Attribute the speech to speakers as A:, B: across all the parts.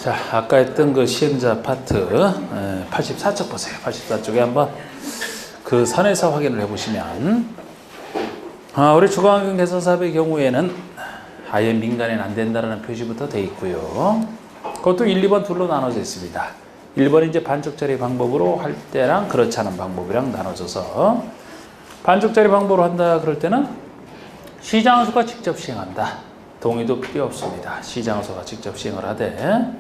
A: 자, 아까 했던 그 시행자 파트 84쪽 보세요. 84쪽에 한번 그 선에서 확인을 해보시면 우리 주거환경 개선 사업의 경우에는 아예 민간에는 안 된다라는 표시부터 돼 있고요. 그것도 1, 2번 둘로 나눠져 있습니다. 1번은 이제 반쪽짜리 방법으로 할 때랑 그렇지 않은 방법이랑 나눠져서 반쪽짜리 방법으로 한다 그럴 때는 시장소가 직접 시행한다. 동의도 필요 없습니다. 시장소가 직접 시행을 하되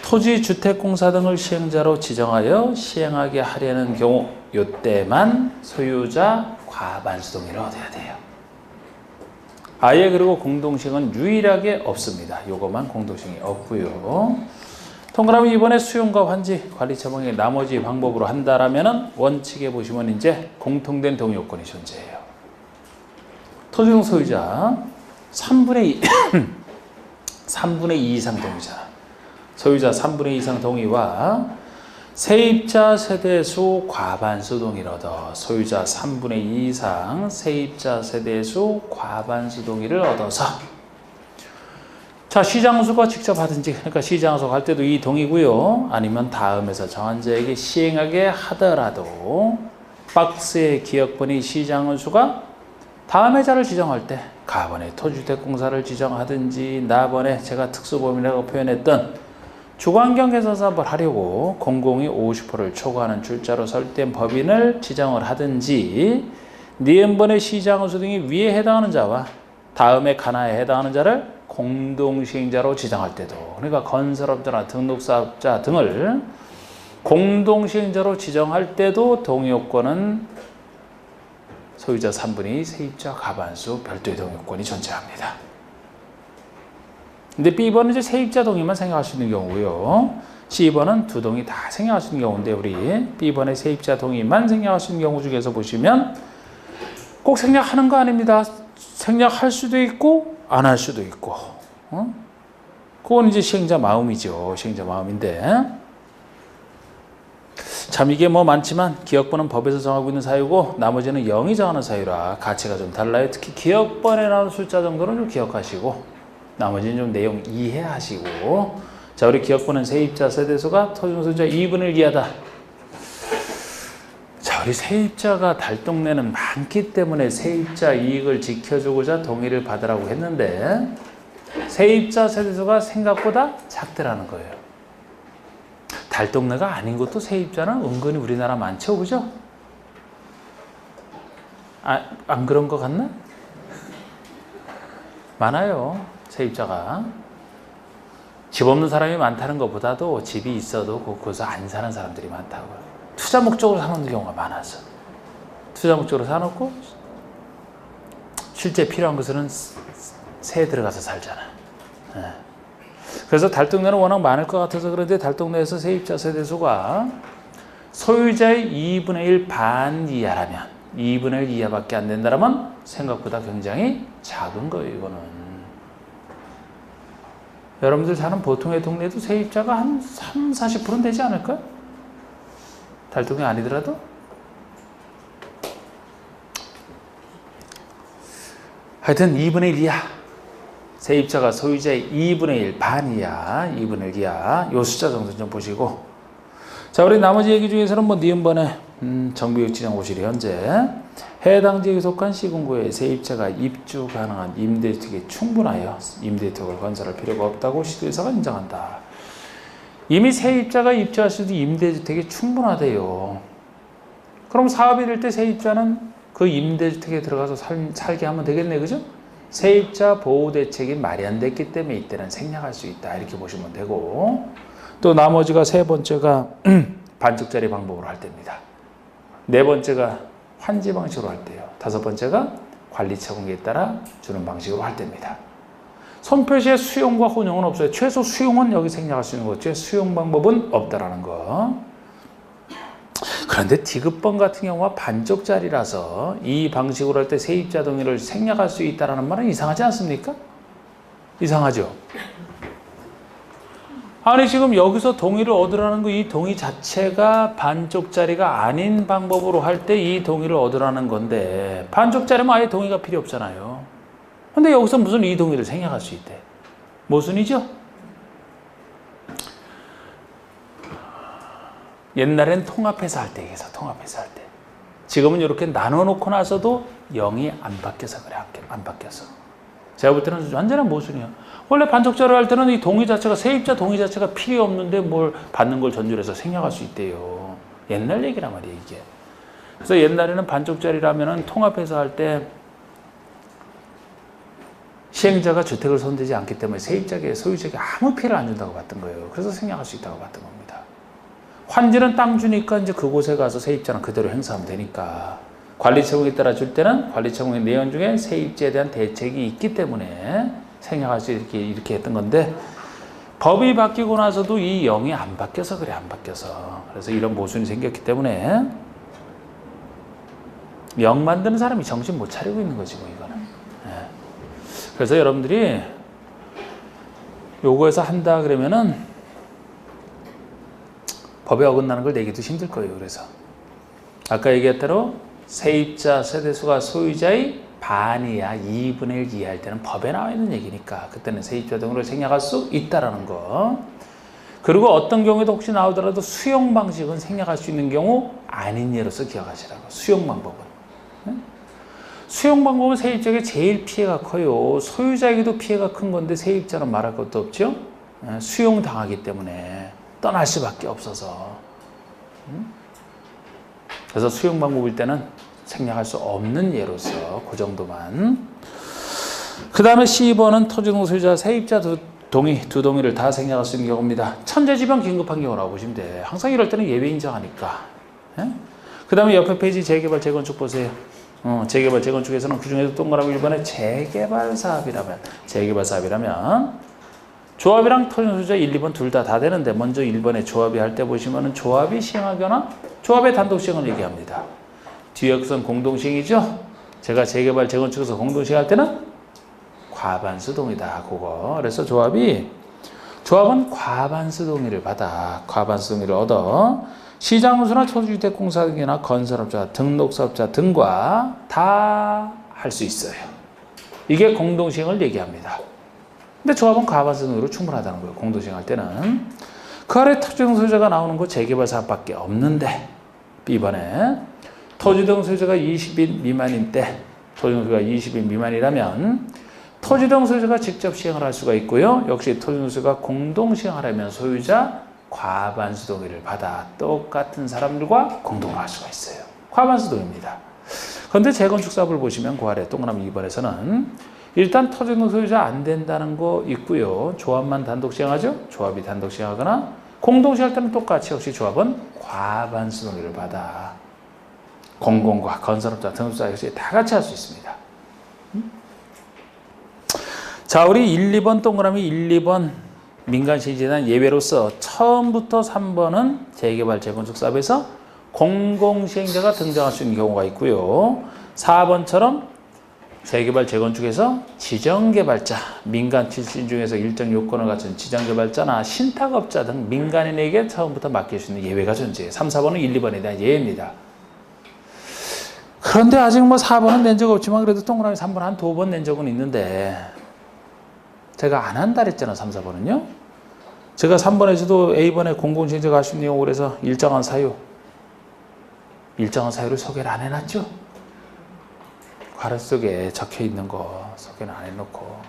A: 토지, 주택공사 등을 시행자로 지정하여 시행하게 하려는 경우 이때만 소유자 과반수 동의를 얻어야 돼요. 아예 그리고 공동시행은 유일하게 없습니다. 요것만 공동시행이 없고요. 동그라미 이번에 수용과 환지, 관리 처방의 나머지 방법으로 한다라면은 원칙에 보시면 이제 공통된 동의 요건이 존재해요. 토지용 소유자 3분의 2 이상 동의자. 소유자 3분의 2 이상 동의와 세입자 세대수 과반수 동의를 얻어 소유자 3분의 2 이상 세입자 세대수 과반수 동의를 얻어서 자, 시장소가 직접 하든지 그러니까 시장소 갈 때도 이 동의고요. 아니면 다음에서 정한자에게 시행하게 하더라도 박스의 기억번이 시장소가 다음 해자를 지정할 때 가번에 토주택공사를 지정하든지 나번에 제가 특수범위라고 표현했던 주거환경 개선 사업을 하려고 공공이 50%를 초과하는 출자로 설된 법인을 지정을 하든지 니은번의 시장소 등이 위에 해당하는 자와 다음에 가나에 해당하는 자를 공동시행자로 지정할 때도 그러니까 건설업자나 등록사업자 등을 공동시행자로 지정할 때도 동의요건은 소유자 3분의 2 세입자 과반수 별도의 동의요건이 존재합니다. 근데 B번은 이제 세입자 동의만 생각할 수 있는 경우고요. C번은 두 동의 다 생각할 수 있는 경우인데 우리 B번의 세입자 동의만 생각할 수 있는 경우 중에서 보시면 꼭 생략하는 거 아닙니다. 생략할 수도 있고 안 할 수도 있고 그건 이제 시행자 마음이죠. 시행자 마음인데 참 이게 뭐 많지만 기억번은 법에서 정하고 있는 사유고 나머지는 0이 정하는 사유라 가치가 좀 달라요. 특히 기억번에 나오는 숫자 정도는 좀 기억하시고 나머지는 좀 내용 이해하시고 자, 우리 기억번은 세입자 세대수가 토지용 소유자 2분의 1 이하다. 자, 우리 세입자가 달동네는 많기 때문에 세입자 이익을 지켜주고자 동의를 받으라고 했는데 세입자 세대수가 생각보다 작더라는 거예요. 달동네가 아닌 것도 세입자는 은근히 우리나라 많죠, 그죠? 안 그런 것 같나? 많아요, 세입자가. 집 없는 사람이 많다는 것보다도 집이 있어도 거기서 안 사는 사람들이 많다고요. 투자 목적으로 사놓는 경우가 많아서. 투자 목적으로 사놓고 실제 필요한 것은 새에 들어가서 살잖아. 네. 그래서 달동네는 워낙 많을 것 같아서 그런데 달동네에서 세입자 세대수가 소유자의 2분의 1 반 이하라면 2분의 1 이하밖에 안 된다면 생각보다 굉장히 작은 거예요. 이거는 여러분들 사는 보통의 동네도 세입자가 한 3, 40%는 되지 않을까요? 달동네 아니더라도? 하여튼 2분의 1 이하 세입자가 소유자의 2분의 1 반 이하 2분의 1 이하 요 숫자 정도 좀 보시고 자, 우리 나머지 얘기 중에서는 뭐 니은번에 정비역 지정고실이 현재 해당 지역에 속한 시군구에 세입자가 입주 가능한 임대주택이 충분하여 임대주택을 건설할 필요가 없다고 시도의사가 인정한다. 이미 세입자가 입주할 수도 임대주택이 충분하대요. 그럼 사업이 될 때 세입자는 그 임대주택에 들어가서 살게 하면 되겠네, 그죠? 세입자 보호대책이 마련됐기 때문에 이때는 생략할 수 있다. 이렇게 보시면 되고 또 나머지가 세 번째가 반쪽짜리 방법으로 할 때입니다. 네 번째가 환지 방식으로 할 때요. 다섯 번째가 관리 처분에 따라 주는 방식으로 할 때입니다. 손표시에 수용과 혼용은 없어요. 최소 수용은 여기 생략할 수 있는 거죠. 수용 방법은 없다라는 거. 그런데 D급번 같은 경우가 반쪽짜리라서 이 방식으로 할 때 세입자 동의를 생략할 수 있다는 말은 이상하지 않습니까? 이상하죠? 아니 지금 여기서 동의를 얻으라는 거 이 동의 자체가 반쪽짜리가 아닌 방법으로 할 때 이 동의를 얻으라는 건데 반쪽짜리면 아예 동의가 필요 없잖아요. 근데 여기서 무슨 이 동의를 생략할 수 있대? 모순이죠? 옛날엔 통합해서 할 때 얘기해서 통합해서 할 때. 지금은 이렇게 나눠놓고 나서도 0이 안 바뀌어서 그래. 안 바뀌어서. 제가 볼 때는 완전한 모순이야. 원래 반적자를 할 때는 이 동의 자체가 세입자 동의 자체가 필요 없는데 뭘 받는 걸 전제로 해서 생략할 수 있대요. 옛날 얘기란 말이에요 이게. 그래서 옛날에는 반쪽짜리라면은 통합해서 할 때 시행자가 주택을 손대지 않기 때문에 세입자에게 소유자에게 아무 피해를 안 준다고 봤던 거예요. 그래서 생략할 수 있다고 봤던 겁니다. 환지는 땅 주니까 이제 그곳에 가서 세입자는 그대로 행사하면 되니까. 관리처분에 따라 줄 때는 관리처분의 내용 중에 세입자에 대한 대책이 있기 때문에 생략할 수 이렇게 했던 건데, 법이 바뀌고 나서도 이 0이 안 바뀌어서 그래. 안 바뀌어서. 그래서 이런 모순이 생겼기 때문에 0 만드는 사람이 정신 못 차리고 있는 거지 뭐 이거는. 그래서 여러분들이 요거에서 한다 그러면은 법에 어긋나는 걸 내기도 힘들 거예요. 그래서 아까 얘기했던 대로 세입자 세대수가 소유자의 반이야 2분의 1 이하일 때는 법에 나와 있는 얘기니까 그때는 세입자 등으로 생략할 수 있다라는 거. 그리고 어떤 경우에도 혹시 나오더라도 수용 방식은 생략할 수 있는 경우 아닌 예로서 기억하시라고. 수용 방법은. 수용 방법은 세입자에게 제일 피해가 커요. 소유자에게도 피해가 큰 건데 세입자는 말할 것도 없죠. 수용당하기 때문에 떠날 수밖에 없어서. 그래서 수용 방법일 때는 생략할 수 없는 예로서 그 정도만. 그 다음에 12번은 토지동 소유자 세입자 두 동의를 다 생략할 수 있는 경우입니다. 천재지변 긴급한 경우라고 보시면 돼. 항상 이럴 때는 예외 인정하니까. 그 다음에 옆에 페이지 재개발 재건축 보세요. 재개발 재건축에서는 그중에도 동그라미 1번에 재개발 사업이라면 조합이랑 토지 소유자 1, 2번 둘 다 되는데 먼저 1번에 조합이 할 때 보시면은 조합이 시행하거나 조합의 단독 시행을 얘기합니다. 뒤에 것은 공동 시행이죠. 제가 재개발 재건축에서 공동 시행할 때는 과반수 동의다 그거. 그래서 조합은 과반수 동의를 받아. 과반수 동의를 얻어 시장운수나 초주택공사 등이나 건설업자, 등록사업자 등과 다 할 수 있어요. 이게 공동시행을 얘기합니다. 근데 조합은 과반수 동의로 충분하다는 거예요. 공동시행할 때는. 그 아래 토지등 소유자가 나오는 거 재개발 사업밖에 없는데 B번에 토지등 소유자가 20인 미만인 때 토지등 소유자가 20인 미만이라면 토지등 소유자가 직접 시행을 할 수가 있고요. 역시 토지등 소유자가 공동시행하려면 소유자 과반수 동의를 받아 똑같은 사람들과 공동을 할 수가 있어요. 과반수 동의입니다. 그런데 재건축 사업을 보시면 그 아래 동그라미 2번에서는 일단 토지등 소유자 안 된다는 거 있고요. 조합만 단독 시행하죠. 조합이 단독 시행하거나 공동 시행할 때는 똑같이 역시 조합은 과반수 동의를 받아 공공과 건설업자, 등록자 역시 다 같이 할 수 있습니다. 자, 우리 1, 2번 동그라미 1, 2번 민간시행에 대한 예외로서 처음부터 3번은 재개발 재건축 사업에서 공공시행자가 등장할 수 있는 경우가 있고요. 4번처럼 재개발 재건축에서 지정개발자, 민간 출신 중에서 일정 요건을 갖춘 지정개발자나 신탁업자 등 민간인에게 처음부터 맡길 수 있는 예외가 존재해요. 3, 4번은 1, 2번에 대한 예외입니다. 그런데 아직 4번은 낸 적 없지만 그래도 동그라미 3번 한 2번 낸 적은 있는데 제가 안 한다 그랬잖아. 3, 4번은요. 제가 3번에서도 A번에 공공시행자가 할 수 있는 경우 그래서 일정한 사유를 소개를 안 해놨죠. 괄호 속에 적혀 있는 거 소개는 안 해놓고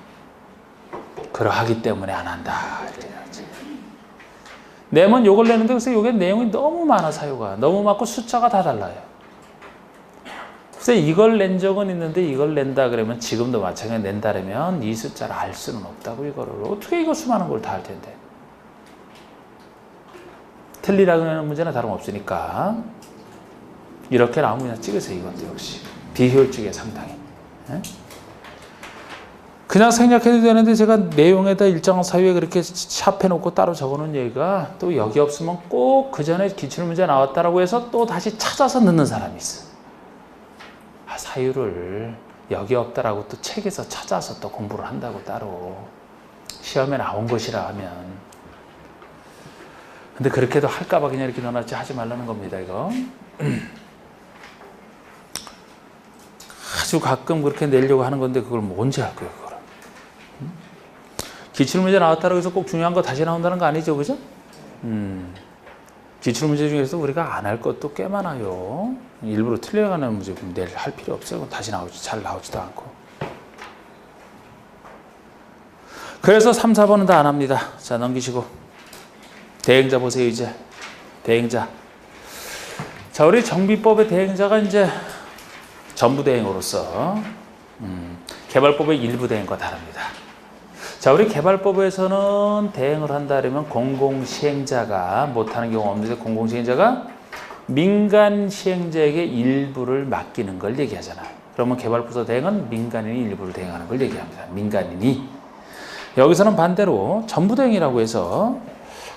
A: 그러하기 때문에 안 한다 이렇게 해야지. 내면 요걸 내는데 그래서 요게 내용이 너무 많아. 사유가 너무 많고 숫자가 다 달라요. 그래서 이걸 낸 적은 있는데 이걸 낸다 그러면 지금도 마찬가지로 낸다면 이 숫자를 알 수는 없다고. 이거를 어떻게 이거 수많은 걸 다 할 텐데. 틀리라고 하는 문제는 다름없으니까 이렇게 나오면 그냥 찍으세요. 이것도 역시 비효율적이에요. 상당히. 그냥 생략해도 되는데 제가 내용에다 일정한 사유에 그렇게 샵해놓고 따로 적어놓은 얘기가 또 여기 없으면 꼭 그 전에 기출문제 나왔다라고 해서 또 다시 찾아서 넣는 사람이 있어. 사유를 여기 없다라고 또 책에서 찾아서 또 공부를 한다고 따로 시험에 나온 것이라 하면. 근데 그렇게도 할까봐 그냥 이렇게 넣어놨지 하지 말라는 겁니다. 이거 아주 가끔 그렇게 내려고 하는 건데 그걸 언제 할 거예요? 그걸 기출문제 나왔다고 해서 꼭 중요한 거 다시 나온다는 거 아니죠, 그죠? 기출문제 중에서 우리가 안 할 것도 꽤 많아요. 일부러 틀려가는 문제 내일 할 필요 없어요. 다시 잘 나오지도 않고. 그래서 3, 4번은 다 안 합니다. 자, 넘기시고. 대행자 보세요, 이제. 대행자. 자, 우리 정비법의 대행자가 이제 전부 대행으로서 개발법의 일부 대행과 다릅니다. 자, 우리 개발법에서는 대행을 한다 그러면 공공시행자가 못하는 경우가 없는데 공공시행자가 민간 시행자에게 일부를 맡기는 걸 얘기하잖아. 그러면 개발부서 대행은 민간인이 일부를 대행하는 걸 얘기합니다. 민간인이. 여기서는 반대로 전부 대행이라고 해서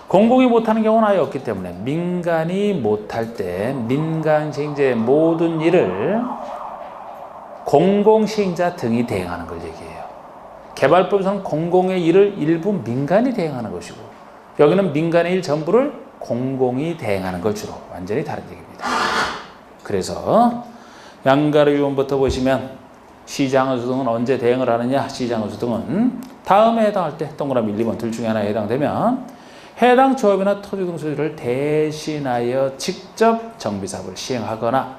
A: 공공이 못하는 경우는 아예 없기 때문에 민간이 못할 때 민간 시행자의 모든 일을 공공시행자 등이 대행하는 걸 얘기해요. 개발법에서는 공공의 일을 일부 민간이 대행하는 것이고 여기는 민간의 일 전부를 공공이 대행하는 걸 주로 완전히 다른 얘기입니다. 그래서 양가로 유언부터 보시면 시장의수 등은 언제 대행을 하느냐. 시장의수 등은 다음에 해당할 때 동그라미 1, 2번 둘 중에 하나에 해당되면 해당 조합이나 토지 등 소유를 대신하여 직접 정비사업을 시행하거나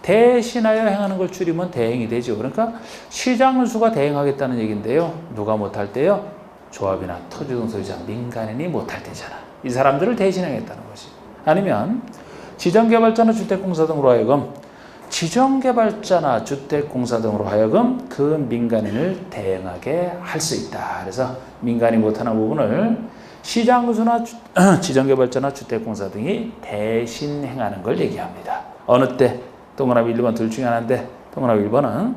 A: 대신하여 행하는 걸 줄이면 대행이 되죠. 그러니까 시장의수가 대행하겠다는 얘기인데요. 누가 못할 때요? 조합이나 토지 등 소유자, 민간인이 못할 때잖아. 이 사람들을 대신하겠다는 것이. 아니면 지정개발자나 주택공사 등으로 하여금 지정개발자나 주택공사 등으로 하여금 그 민간인을 대행하게 할 수 있다. 그래서 민간이 못하는 부분을 시장의수나 지정개발자나 주택공사 등이 대신 행하는 걸 얘기합니다. 어느 때? 동그라미 1번 둘 중에 하나인데 동그라미 1번은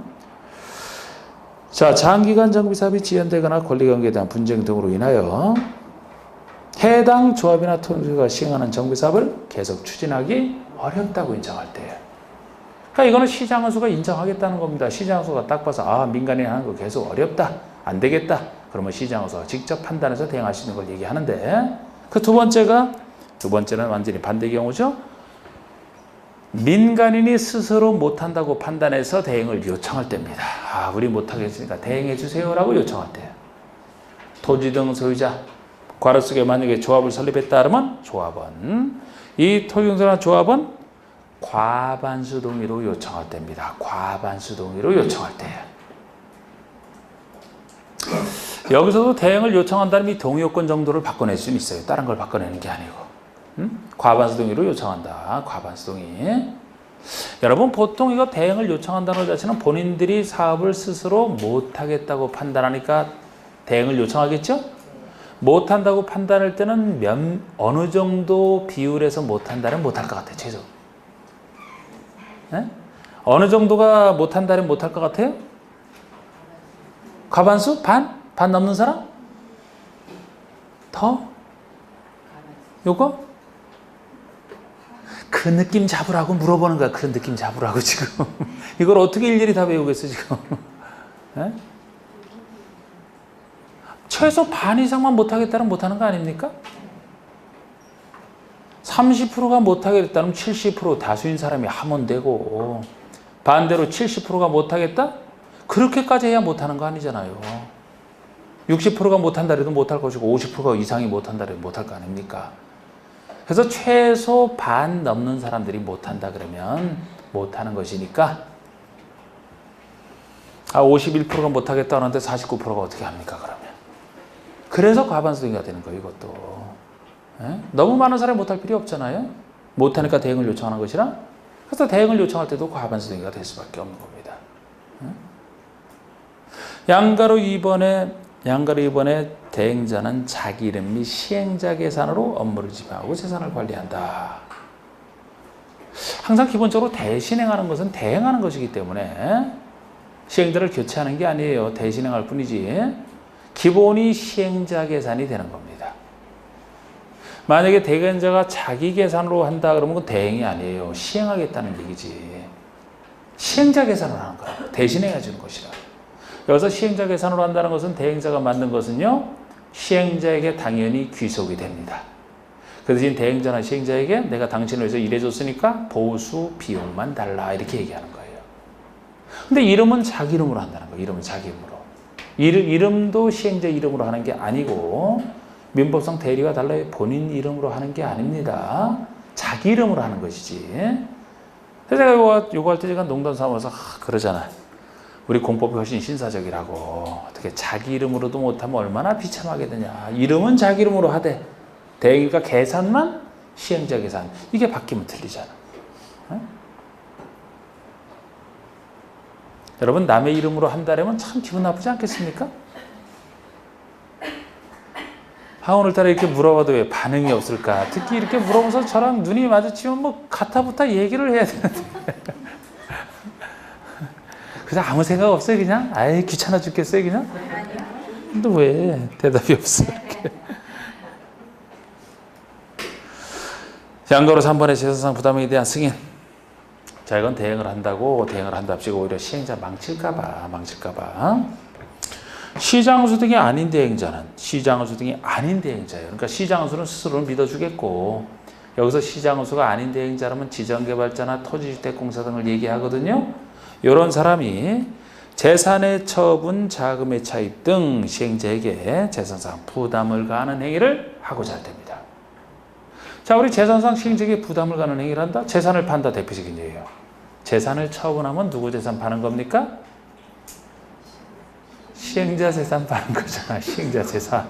A: 자, 장기간 정비사업이 지연되거나 권리관계에 대한 분쟁 등으로 인하여 해당 조합이나 토지가 시행하는 정비사업을 계속 추진하기 어렵다고 인정할 때예요. 그러니까 이거는 시장의수가 인정하겠다는 겁니다. 시장의수가 딱 봐서 민간인이 하는 거 계속 어렵다, 안 되겠다. 그러면 시장의수가 직접 판단해서 대응할 수 있는 걸 얘기하는데 그 두 번째는 완전히 반대 경우죠. 민간인이 스스로 못한다고 판단해서 대행을 요청할 때입니다. 우리 못하겠으니까 대행해 주세요라고 요청할 때예요. 토지 등 소유자, 괄호 속에 만약에 조합을 설립했다 그러면 조합은 이 토지 등 조합은 과반수 동의로 요청할 때입니다. 과반수 동의로 요청할 때예요. 여기서도 대행을 요청한다면 이 동의요건 정도를 바꿔낼 수는 있어요. 다른 걸 바꿔내는 게 아니고. 과반수 동의로 요청한다. 과반수 동의. 여러분 보통 이거 대행을 요청한다는 것 자체는 본인들이 사업을 스스로 못하겠다고 판단하니까 대행을 요청하겠죠? 못한다고 판단할 때는 어느 정도 비율에서 못한다면 못할 것 같아요. 최소. 네? 어느 정도가 못한다면 못할 것 같아요? 과반수? 반? 반 넘는 사람? 더? 요거? 그 느낌 잡으라고 물어보는 거야. 그 느낌 잡으라고 지금. 이걸 어떻게 일일이 다 배우겠어 지금. 네? 최소 반 이상만 못하겠다면 못하는 거 아닙니까? 30%가 못하겠다면 70% 다수인 사람이 하면 되고 반대로 70%가 못하겠다? 그렇게까지 해야 못하는 거 아니잖아요. 60%가 못한다 해도 못할 것이고 50% 이상이 못한다 해도 못할 거 아닙니까? 그래서 최소 반 넘는 사람들이 못한다 그러면 못하는 것이니까 51%가 못하겠다 하는데 49%가 어떻게 합니까 그러면? 그래서 과반수 동의가 되는 거예요 이것도. 네? 너무 많은 사람이 못할 필요 없잖아요. 못하니까 대행을 요청하는 것이라. 그래서 대행을 요청할 때도 과반수 동의가 될 수밖에 없는 겁니다. 네? 양가로 2번에 대행자는 자기 이름 및 시행자 계산으로 업무를 집행하고 재산을 관리한다. 항상 기본적으로 대신행하는 것은 대행하는 것이기 때문에 시행자를 교체하는 게 아니에요. 대신행할 뿐이지. 기본이 시행자 계산이 되는 겁니다. 만약에 대행자가 자기 계산으로 한다 그러면 그건 대행이 아니에요. 시행하겠다는 얘기지. 시행자 계산을 하는 거예요. 대신행해 주는 것이라. 여기서 시행자 계산으로 한다는 것은 대행자가 만든 것은요. 시행자에게 당연히 귀속이 됩니다. 그 대신 대행자나 시행자에게 내가 당신을 위해서 일해줬으니까 보수 비용만 달라 이렇게 얘기하는 거예요. 근데 이름은 자기 이름으로 한다는 거예요. 이름은 자기 이름으로. 이름도 시행자 이름으로 하는 게 아니고 민법상 대리가 달라요. 본인 이름으로 하는 게 아닙니다. 자기 이름으로 하는 것이지. 그래서 제가 요거 할 때 제가 농담 삼아서 그러잖아. 우리 공법이 훨씬 신사적이라고. 어떻게 자기 이름으로도 못하면 얼마나 비참하겠느냐. 이름은 자기 이름으로 하되 대행일과 계산만 시행자 계산. 이게 바뀌면 틀리잖아. 여러분 남의 이름으로 한다면 참 기분 나쁘지 않겠습니까? 오늘따라 이렇게 물어봐도 왜 반응이 없을까? 특히 이렇게 물어보면서 저랑 눈이 마주치면 뭐 가타부타 얘기를 해야 되는데 그냥 아무 생각 없어요 그냥? 아이 귀찮아 죽겠어요 그냥? 근데 왜 대답이 없어 이렇게. 양가로 3번의 재산상 부담에 대한 승인. 자 이건 대행을 한답시고 오히려 시행자 망칠까봐. 시장수 등이 아닌 대행자는 시장수 등이 아닌 대행자예요. 그러니까 시장수는 스스로는 믿어주겠고 여기서 시장수가 아닌 대행자라면 지정개발자나 토지주택공사 등을 얘기하거든요. 이런 사람이 재산의 처분, 자금의 차입 등 시행자에게 재산상 부담을 가하는 행위를 하고자 할 때입니다. 자, 우리 재산상 시행자에게 부담을 가하는 행위를 한다? 재산을 판다 대표적인 예예요. 재산을 처분하면 누구 재산 파는 겁니까? 시행자 재산 파는 거잖아. 시행자 재산.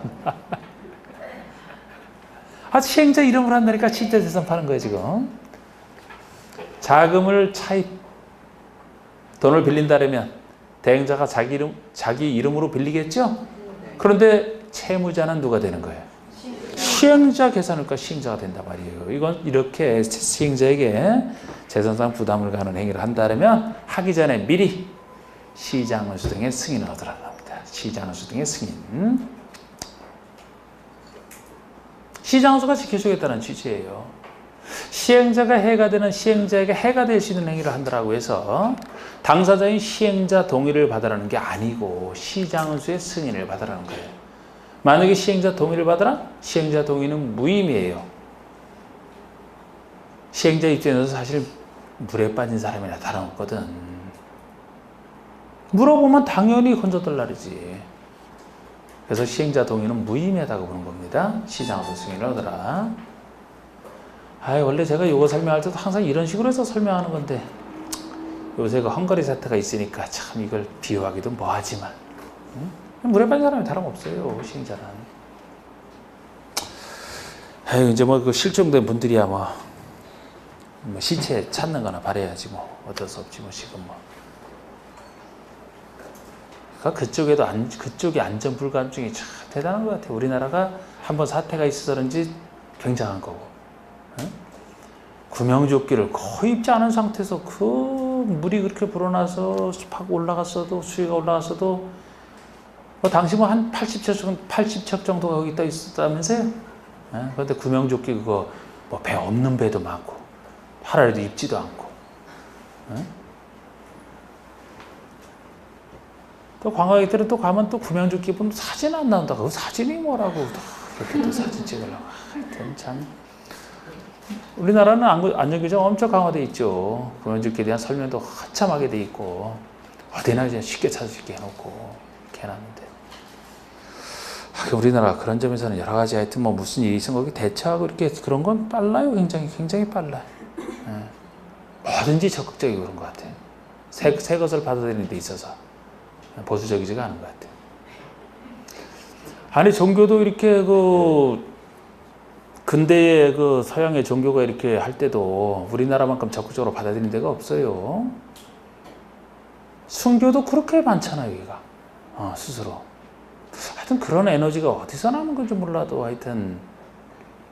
A: 시행자 이름으로 한다니까 진짜 재산 파는 거예요 지금. 자금을 차입, 돈을 빌린다면 대행자가 자기 이름으로 빌리겠죠? 그런데 채무자는 누가 되는 거예요? 시행자 계산일까 시행자가 된단 말이에요. 이건 이렇게 시행자에게 재산상 부담을 가하는 행위를 한다면 하기 전에 미리 시장수 등의 승인을 얻으라는 겁니다. 시장수 등의 승인. 시장수가 지켜주겠다는 취지예요. 시행자가 해가 되는 시행자에게 해가 될 수 있는 행위를 한다고 해서 당사자인 시행자 동의를 받으라는 게 아니고 시장수의 승인을 받으라는 거예요. 만약에 시행자 동의를 받으라? 시행자 동의는 무의미해요. 시행자 입장에서 사실 물에 빠진 사람이나 다름없거든. 물어보면 당연히 건져들 날이지. 그래서 시행자 동의는 무의미하다고 보는 겁니다. 시장수 승인을 얻으라. 원래 제가 이거 설명할 때도 항상 이런 식으로 해서 설명하는 건데 요새 그 헝가리 사태가 있으니까 참 이걸 비유하기도 뭐하지만 물에 빠진 사람이 다름없어요. 시행자는. 이제 뭐 그 실종된 분들이야 뭐 시체 찾는 거나 바래야지 뭐 어쩔 수 없지 뭐 지금 뭐. 그러니까 그쪽이 안전 불감증이 참 대단한 것 같아요. 우리나라가 한번 사태가 있어서 그런지 굉장한 거고. 구명조끼를 거의 입지 않은 상태에서 그 물이 그렇게 불어나서 팍 올라갔어도 수위가 올라갔어도 뭐 당시 뭐 한 80척 정도가 거기 떠 있었다면서요? 그런데 구명조끼 그거 뭐 배 없는 배도 많고 하라해도 입지도 않고. 또 관광객들은 또 가면 또 구명조끼 입으면 사진 안 나온다. 그 사진이 뭐라고 이렇게 또 사진 찍으려고. 하여튼 참. 우리나라는 안전규정 엄청 강화되어 있죠. 구명조끼에 대한 설명도 한참하게 돼 있고 어디나 그냥 쉽게 찾을 수 있게 해놓고 이렇게 해놨는데 우리나라가 그런 점에서는 여러 가지 하여튼 뭐 무슨 일이 있으면 거기 대처하고 이렇게 그런 건 빨라요. 굉장히 빨라요. 뭐든지 적극적이고 그런 것 같아요. 새 것을 받아들이는 데 있어서 보수적이지가 않은 것 같아요. 아니 종교도 이렇게 근대의 그 서양의 종교가 이렇게 할 때도 우리나라만큼 적극적으로 받아들이는 데가 없어요. 순교도 그렇게 많잖아요, 여기가. 스스로. 하여튼 그런 에너지가 어디서 나는 건지 몰라도 하여튼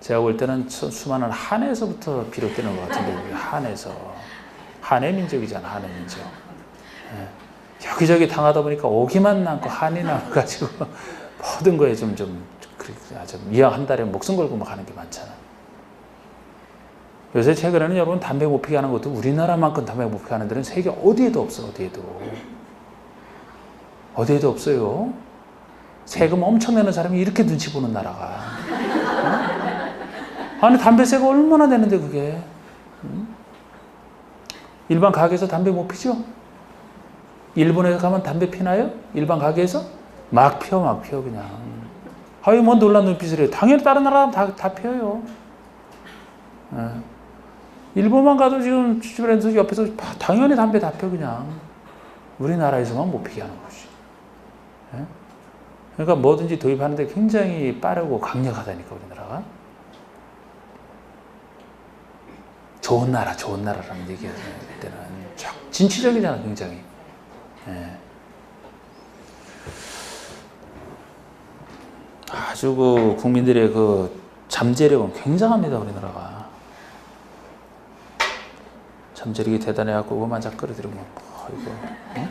A: 제가 볼 때는 수많은 한에서부터 비롯되는 것 같은데, 한에서. 한의 민족이잖아, 한의 민족. 여기저기 당하다 보니까 오기만 남고 한이 남아가지고 모든 거에 좀 이왕 한 달에 목숨 걸고 막 하는 게 많잖아. 요새 최근에는 여러분 담배 못 피게 하는 것도 우리나라만큼 담배 못 피게 하는 데는 세계 어디에도 없어. 어디에도 없어요. 세금 엄청 내는 사람이 이렇게 눈치 보는 나라가. 아니 담배세가 얼마나 내는데 그게. 일반 가게에서 담배 못 피죠? 일본에 가면 담배 피나요? 일반 가게에서? 막 피워 그냥. 뭐 놀란 눈빛을 해요. 당연히 다른 나라 다 피워요. 일본만 가도 지금 주변에서 옆에서 당연히 담배 다 펴 그냥. 우리나라에서만 못 피게 하는 거지. 예? 그러니까 뭐든지 도입하는데 굉장히 빠르고 강력하다니까 우리나라가. 좋은 나라라는 얘기할 때는 진취적이잖아 굉장히. 예. 아주 그 국민들의 그 잠재력은 굉장합니다 우리나라가. 잠재력이 대단해갖고 그것만 자꾸 끌어들이면 이거. 응?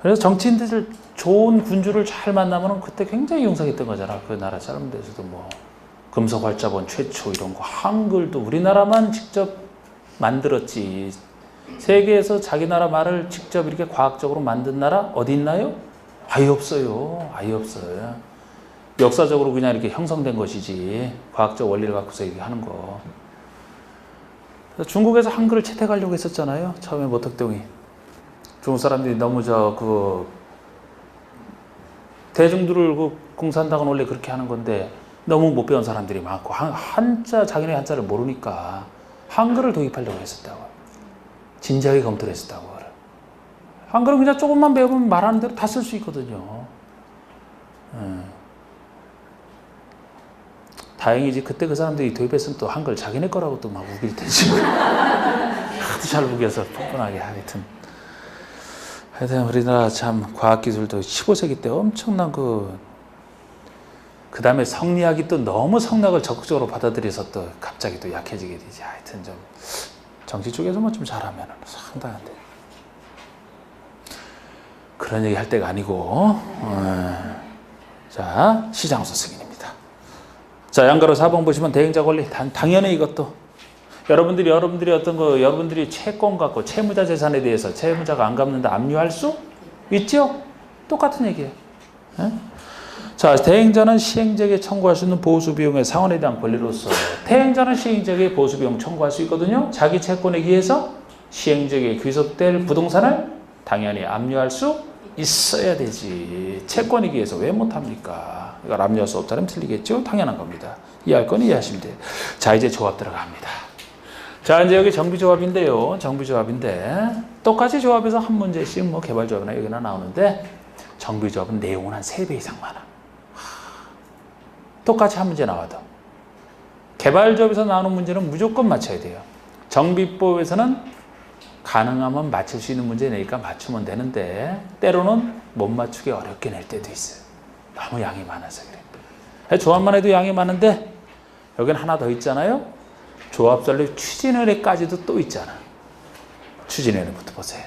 A: 그래서 정치인들 좋은 군주를 잘 만나면 그때 굉장히 용서했던 거잖아. 그 나라 사람들에서도 뭐 금속활자본 최초 이런 거 한글도 우리나라만 직접 만들었지. 세계에서 자기 나라 말을 직접 이렇게 과학적으로 만든 나라 어디 있나요? 아예 없어요. 아예 없어요. 역사적으로 그냥 이렇게 형성된 것이지 과학적 원리를 갖고서 얘기하는 거. 중국에서 한글을 채택하려고 했었잖아요. 처음에 모택동이. 중국 사람들이 너무 대중들을 공산당은 원래 그렇게 하는 건데 너무 못 배운 사람들이 많고 자기네 한자를 모르니까 한글을 도입하려고 했었다고. 진지하게 검토를 했었다고. 한글은 그냥 조금만 배우면 말하는 대로 다 쓸 수 있거든요. 다행이지 그때 그 사람들이 도입했으면 또 한글 자기네 거라고 또 막 우길 테지. 하도 잘 우겨서 뻔뻔하게 하여튼 우리나라 참 과학기술도 15세기 때 엄청난 그 다음에 성리학이 또 너무 성리학을 적극적으로 받아들여서 또 갑자기 또 약해지게 되지. 하여튼 좀 정치 쪽에서만 좀 잘하면 상당한데 그런 얘기 할 때가 아니고. 자, 시장소 승인입니다. 자, 양가로 4번 보시면 대행자 권리. 당연히 이것도 여러분들이 여러분들이 채권 갖고 채무자 재산에 대해서 채무자가 안 갚는다 압류할 수 있죠? 똑같은 얘기예요. 네? 자, 대행자는 시행자에게 청구할 수 있는 보수비용의 상환에 대한 권리로서 대행자는 시행자에게 보수비용 청구할 수 있거든요. 자기 채권에 의해서 시행자에게 귀속될 부동산을 당연히 압류할 수 있어야 되지. 채권에 의해서 왜 못합니까? 이걸 압류할 수 없다면 틀리겠죠? 당연한 겁니다. 이해할 건 이해하시면 돼요. 자, 이제 조합 들어갑니다. 자, 이제 여기 정비조합인데요. 정비조합인데 똑같이 조합해서 한 문제씩 뭐 개발조합이나 여기나 나오는데 정비조합은 내용은 한 3배 이상 많아. 똑같이 한 문제 나와도. 개발조합에서 나오는 문제는 무조건 맞춰야 돼요. 정비법에서는 가능하면 맞출 수 있는 문제 내니까 맞추면 되는데 때로는 못 맞추기 어렵게 낼 때도 있어요. 너무 양이 많아서 그래. 조합만 해도 양이 많은데 여기는 하나 더 있잖아요. 조합설립 추진위원회까지도 또 있잖아. 추진위원회부터 보세요.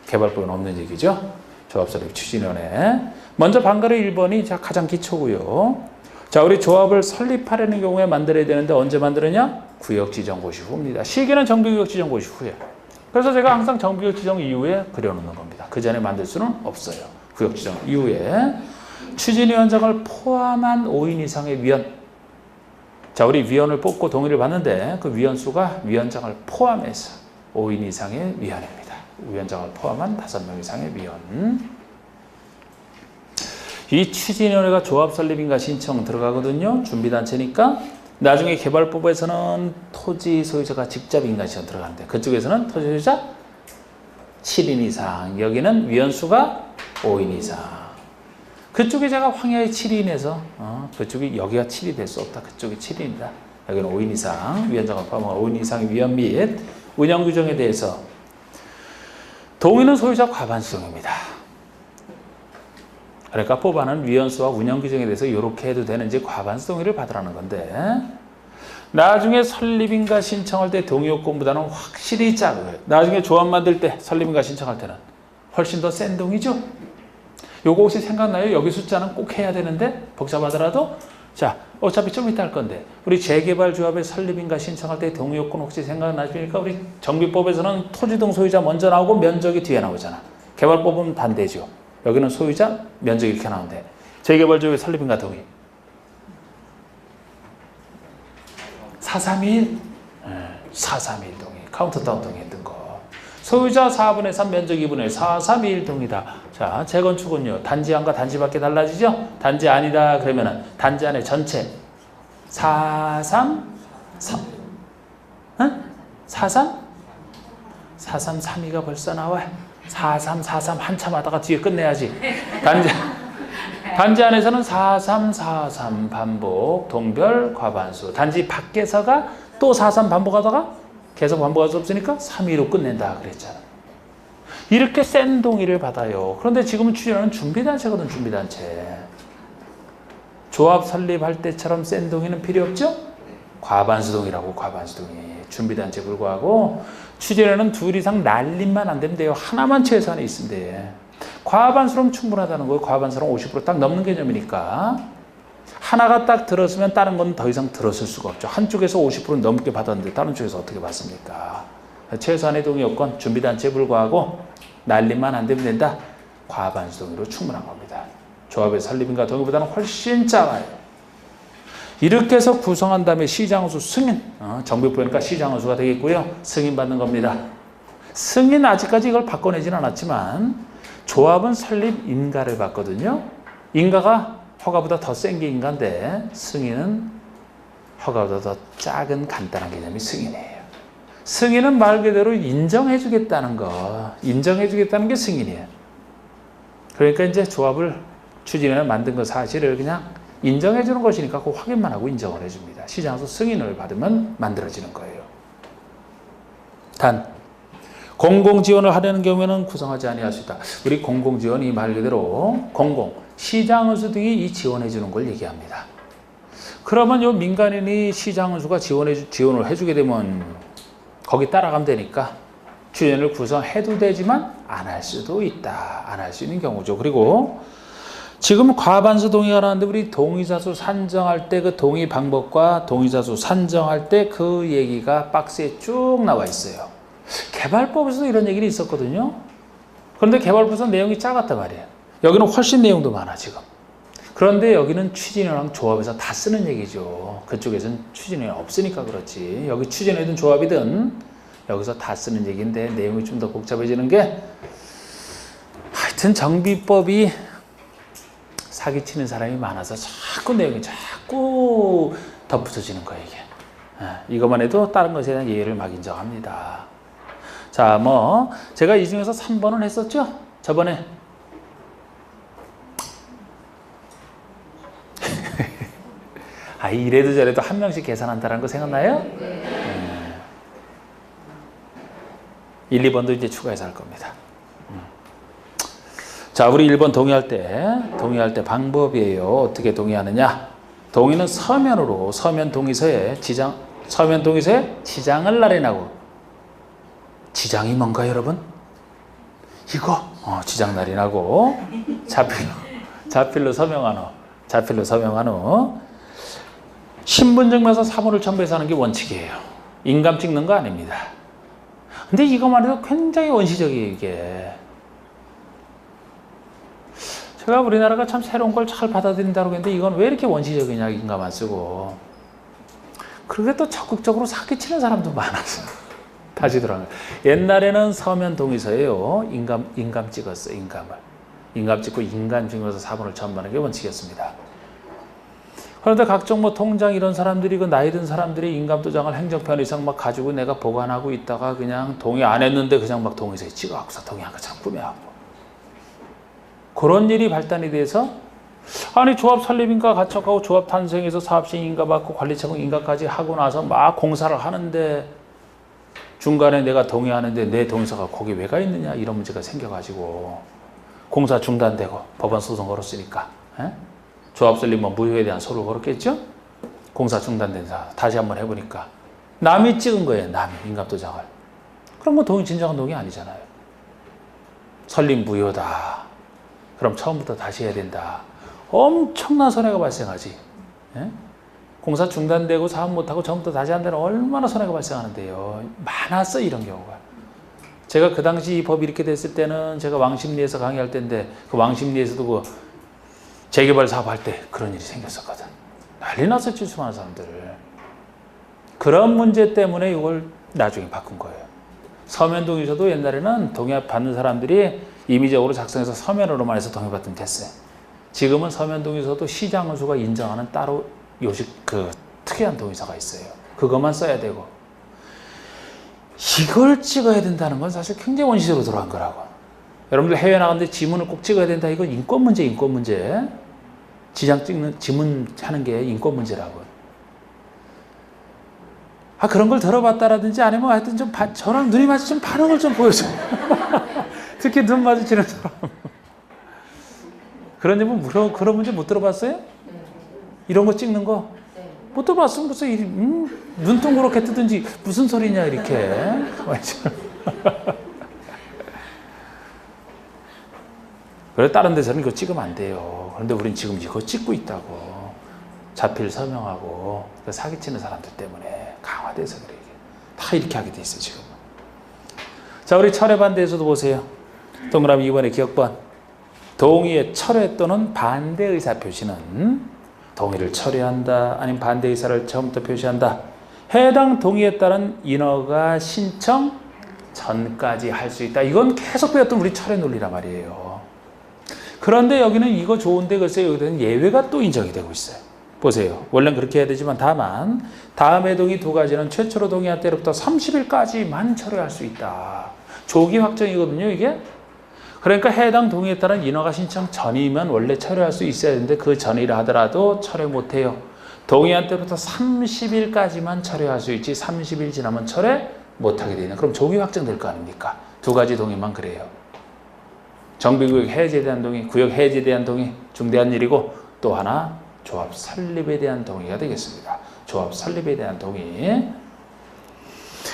A: 개발법은 없는 얘기죠. 조합설립 추진위원회. 먼저 방가르 1번이 가장 기초고요. 자, 우리 조합을 설립하려는 경우에 만들어야 되는데 언제 만들었냐? 구역지정고시 후입니다. 시기는 정비구역지정고시 후에. 그래서 제가 항상 정비구역 지정 이후에 그려놓는 겁니다. 그 전에 만들 수는 없어요. 구역 지정 이후에 추진위원장을 포함한 5인 이상의 위원. 자, 우리 위원을 뽑고 동의를 받는데 그 위원수가 위원장을 포함해서 5인 이상의 위원입니다. 위원장을 포함한 5명 이상의 위원. 이 추진위원회가 조합 설립인가 신청 들어가거든요. 준비단체니까. 나중에 개발법에서는 토지 소유자가 직접 인가 신청 들어가는데 그쪽에서는 토지 소유자 7인 이상, 여기는 위원수가 5인 이상. 그쪽에 제가 황야의 7인에서 그쪽이 여기가 7이 될 수 없다. 그쪽이 7인이다. 여기는 5인 이상, 위원장을 포함한 5인 이상의 위원 및 운영 규정에 대해서 동의는 소유자 과반수입니다. 그러니까 뽑아는 위원수와 운영 규정에 대해서 이렇게 해도 되는지 과반수 동의를 받으라는 건데 나중에 설립인가 신청할 때 동의 요건보다는 확실히 작아요. 나중에 조합 만들 때 설립인가 신청할 때는 훨씬 더 센 동의죠. 요거 혹시 생각나요? 여기 숫자는 꼭 해야 되는데 복잡하더라도 자, 어차피 좀 이따 할 건데 우리 재개발 조합의 설립인가 신청할 때 동의 요건 혹시 생각나십니까? 우리 정비법에서는 토지등 소유자 먼저 나오고 면적이 뒤에 나오잖아. 개발법은 반대죠. 여기는 소유자, 면적 이렇게 나오는데 재개발조합의 설립인가 동의 431? 431 동의. 카운트다운 동의했던 거. 소유자 4분의 3, 면적 2분의 1, 431 동의다. 자, 재건축은요. 단지안과 단지밖에 달라지죠? 단지 아니다 그러면은 단지 안에 전체 431 43? 4332가 벌써 나와. 4343 한참 하다가 뒤에 끝내야지. 단지 안에서는 4343 반복 동별 과반수. 단지 밖에서가 또 43 반복하다가 계속 반복할 수 없으니까 3위로 끝낸다 그랬잖아. 이렇게 센 동의를 받아요. 그런데 지금은 추진하는 준비단체거든. 준비단체. 조합 설립할 때처럼 센 동의는 필요 없죠? 과반수 동의라고. 과반수 동의. 준비단체에 불구하고 추진하는 둘 이상 날림만 안 되면 돼요. 하나만 최소한에 있으면 돼. 과반수로는 충분하다는 거예요. 과반수로는 50% 딱 넘는 개념이니까. 하나가 딱 들었으면 다른 건 더 이상 들었을 수가 없죠. 한쪽에서 50% 넘게 받았는데 다른 쪽에서 어떻게 받습니까? 최소한의 동의 요건 준비단체에 불구하고 날림만 안 되면 된다. 과반수 동의로 충분한 겁니다. 조합의 설립인가 동의보다는 훨씬 작아요. 이렇게 해서 구성한 다음에 시장수 승인, 정비부니까 시장수가 되겠고요. 승인받는 겁니다. 승인 아직까지 이걸 바꿔내진 않았지만 조합은 설립 인가를 받거든요. 인가가 허가보다 더 센 게 인가인데 승인은 허가보다 더 작은 간단한 개념이 승인이에요. 승인은 말 그대로 인정해 주겠다는 거, 인정해 주겠다는 게 승인이에요. 그러니까 이제 조합을 추진해 만든 거 사실을 그냥 인정해 주는 것이니까 그 확인만 하고 인정을 해 줍니다. 시장에서 승인을 받으면 만들어지는 거예요. 단 공공지원을 하려는 경우에는 구성하지 아니할 수 있다. 우리 공공지원이 말 그대로 시장은수 등이 이 지원해 주는 걸 얘기합니다. 그러면 요 민간인이 시장은수가 지원을 해주게 되면 거기 따라가면 되니까 추진을 구성해도 되지만 안 할 수도 있다. 안 할 수 있는 경우죠. 그리고 지금 과반수 동의가 나왔는데 우리 동의사수 산정할 때 그 동의 방법과 동의사수 산정할 때 그 얘기가 박스에 쭉 나와 있어요. 개발법에서도 이런 얘기가 있었거든요. 그런데 개발법에서 내용이 작았단 말이에요. 여기는 훨씬 내용도 많아 지금. 그런데 여기는 추진이랑 조합에서 다 쓰는 얘기죠. 그쪽에서는 추진이 없으니까 그렇지. 여기 추진이든 조합이든 여기서 다 쓰는 얘기인데 내용이 좀 더 복잡해지는 게 하여튼 정비법이 사기치는 사람이 많아서 자꾸 내용이 자꾸 덧붙여지는 거예요 이게. 이것만 해도 다른 것에 대한 예의를 막 인정합니다. 자, 제가 이 중에서 3번은 했었죠? 저번에. 이래도 저래도 한 명씩 계산한다는 거 생각나요? 1, 2번도 이제 추가해서 할 겁니다. 자, 우리 1번 동의할 때 방법이에요. 어떻게 동의하느냐? 동의는 서면으로, 서면 동의서에 지장을 날인하고. 지장이 뭔가요, 여러분? 이거, 지장 날인하고, 자필로 서명한 후, 신분증명서 사본을 첨부해서 하는 게 원칙이에요. 인감 찍는 거 아닙니다. 근데 이것만 해도 굉장히 원시적이에요, 이게. 제가 우리나라가 참 새로운 걸 잘 받아들인다고 했는데 이건 왜 이렇게 원시적이냐, 인감만 쓰고. 그렇게 또 적극적으로 사기치는 사람도 많아서. 다시 돌아가요. 옛날에는 서면 동의서에요. 인감 찍었어요, 인감을. 인감 찍고 인감증명서 사본을 첨부하는 게 원칙이었습니다. 그런데 각종 통장 이런 사람들이 나이 든 사람들이 인감도장을 행정편 이상 막 가지고 내가 보관하고 있다가 그냥 동의 안 했는데 그냥 막 동의서에 찍어갖고서 동의한 것처럼 꾸며갖고. 그런 일이 발단이 돼서 조합 설립인가 가척하고 조합 탄생해서 사업시행 인가 받고 관리처분 인가까지 하고 나서 막 공사를 하는데 중간에 내가 동의하는데 내 동의서가 거기 왜 가 있느냐 이런 문제가 생겨가지고 공사 중단되고 법원 소송 걸었으니까 조합 설립 무효에 대한 소를 걸었겠죠? 공사 중단된다. 다시 한번 해보니까 남이 찍은 거예요. 남이 인감도장을. 그럼 동의 진정한 동의 아니잖아요. 설립 무효다. 그럼 처음부터 다시 해야 된다. 엄청난 손해가 발생하지. 공사 중단되고 사업 못하고 처음부터 다시 한다면 얼마나 손해가 발생하는데요. 많았어 이런 경우가. 제가 그 당시 이 법이 이렇게 됐을 때는 제가 왕십리에서 강의할 때인데 그 왕십리에서도 그 재개발 사업할 때 그런 일이 생겼었거든. 난리 났었지 수많은 사람들. 그런 문제 때문에 이걸 나중에 바꾼 거예요. 서면 동의서도 옛날에는 동의 받는 사람들이 임의적으로 작성해서 서면으로만 해서 동의받으면 됐어요. 지금은 서면 동의서도 시장은수가 인정하는 따로 요식 특이한 동의서가 있어요. 그것만 써야 되고. 이걸 찍어야 된다는 건 사실 굉장히 원시적으로 들어간 거라고. 여러분들 해외 나갔는데 지문을 꼭 찍어야 된다. 이건 인권 문제, 인권 문제. 지문 하는 게 인권 문제라고. 그런 걸 들어봤다라든지 아니면 하여튼 좀 저랑 눈이 마주치면 반응을 좀 보여줘. 특히 눈 마주치는 사람. 그런 문제 못 들어봤어요? 이런 거 찍는 거? 못 들어봤으면 벌써 눈동그랗게 뜨든지 무슨 소리냐 이렇게. 그래 다른 데서는 이거 찍으면 안 돼요. 그런데 우린 지금 이거 찍고 있다고. 자필 서명하고 사기치는 사람들 때문에 강화돼서 그래. 다 이렇게 하게 돼 있어요 지금. 자, 우리 철회 반대에서도 보세요. 동그라미 2번의 기억번. 동의의 철회 또는 반대 의사 표시는 동의를 철회한다 아니면 반대 의사를 처음부터 표시한다. 해당 동의에 따른 인허가 신청 전까지 할 수 있다. 이건 계속 배웠던 우리 철회 논리란 말이에요. 그런데 여기는 이거 좋은데 글쎄요, 여기는 예외가 또 인정이 되고 있어요. 보세요. 원래는 그렇게 해야 되지만 다만 다음의 동의 두 가지는 최초로 동의한 때로부터 30일까지만 철회할 수 있다. 조기 확정이거든요, 이게. 그러니까 해당 동의에 따른 인허가 신청 전이면 원래 철회할 수 있어야 되는데 그 전이라 하더라도 철회 못해요. 동의한 때부터 30일까지만 철회할 수 있지 30일 지나면 철회 못하게 되는. 그럼 조기 확정될 거 아닙니까? 두 가지 동의만 그래요. 정비구역 해제에 대한 동의, 구역 해제에 대한 동의, 중대한 일이고 또 하나 조합 설립에 대한 동의가 되겠습니다. 조합 설립에 대한 동의.